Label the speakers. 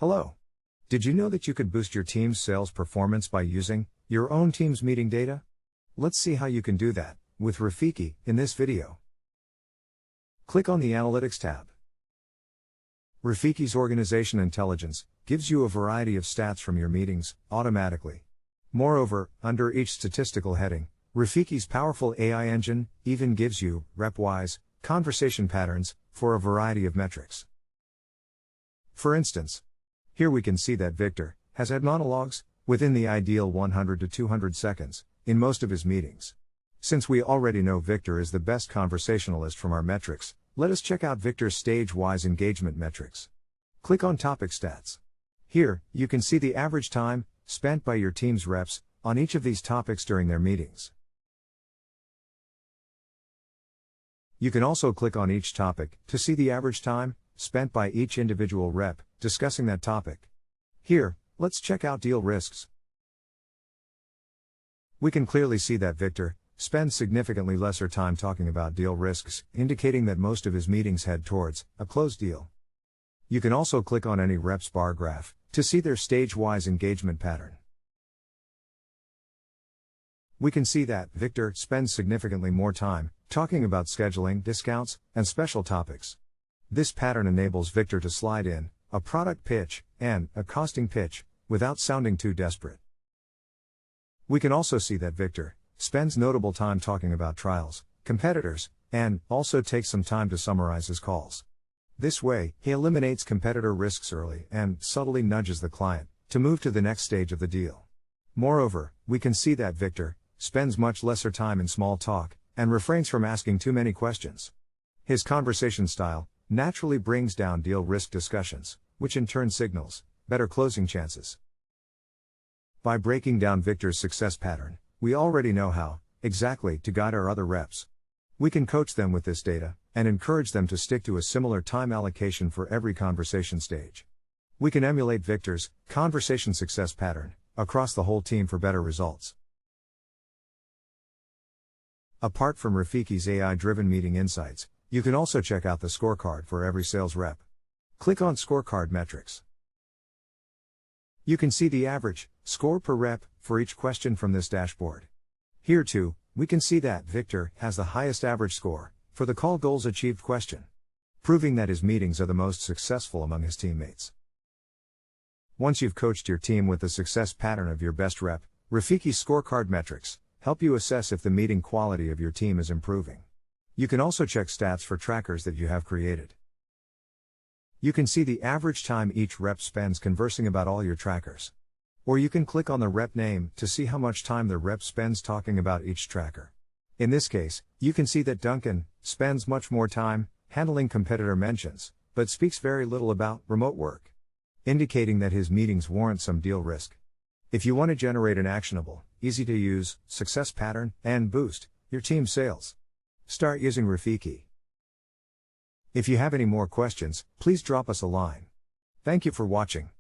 Speaker 1: Hello. Did you know that you could boost your team's sales performance by using your own team's meeting data? Let's see how you can do that with Rafiki in this video. Click on the Analytics tab. Rafiki's Organization Intelligence gives you a variety of stats from your meetings automatically. Moreover, under each statistical heading, Rafiki's powerful AI engine even gives you, rep-wise, conversation patterns for a variety of metrics. For instance, here we can see that Victor has had monologues within the ideal 100 to 200 seconds in most of his meetings. Since we already know Victor is the best conversationalist from our metrics, let us check out Victor's stage-wise engagement metrics. Click on Topic Stats. Here, you can see the average time spent by your team's reps on each of these topics during their meetings. You can also click on each topic to see the average time spent by each individual rep discussing that topic. Here, let's check out deal risks. We can clearly see that Victor spends significantly lesser time talking about deal risks, indicating that most of his meetings head towards a closed deal. You can also click on any rep's bar graph to see their stage-wise engagement pattern. We can see that Victor spends significantly more time talking about scheduling, discounts, and special topics. This pattern enables Victor to slide in a product pitch and a costing pitch without sounding too desperate. We can also see that Victor spends notable time talking about trials, competitors, and also takes some time to summarize his calls. This way, he eliminates competitor risks early and subtly nudges the client to move to the next stage of the deal. Moreover, we can see that Victor spends much lesser time in small talk and refrains from asking too many questions. His conversation style naturally brings down deal risk discussions, which in turn signals better closing chances. By breaking down Victor's success pattern, we already know how exactly to guide our other reps. We can coach them with this data and encourage them to stick to a similar time allocation for every conversation stage. We can emulate Victor's conversation success pattern across the whole team for better results. Apart from Rafiki's AI-driven meeting insights, you can also check out the scorecard for every sales rep. Click on Scorecard Metrics. You can see the average score per rep for each question from this dashboard. Here too, we can see that Victor has the highest average score for the call goals achieved question, proving that his meetings are the most successful among his teammates. Once you've coached your team with the success pattern of your best rep, Rafiki's scorecard metrics help you assess if the meeting quality of your team is improving. You can also check stats for trackers that you have created. You can see the average time each rep spends conversing about all your trackers. Or you can click on the rep name to see how much time the rep spends talking about each tracker. In this case, you can see that Duncan spends much more time handling competitor mentions, but speaks very little about remote work, indicating that his meetings warrant some deal risk. If you want to generate an actionable, easy-to-use success pattern and boost your team's sales, start using Rafiki. If you have any more questions, please drop us a line. Thank you for watching.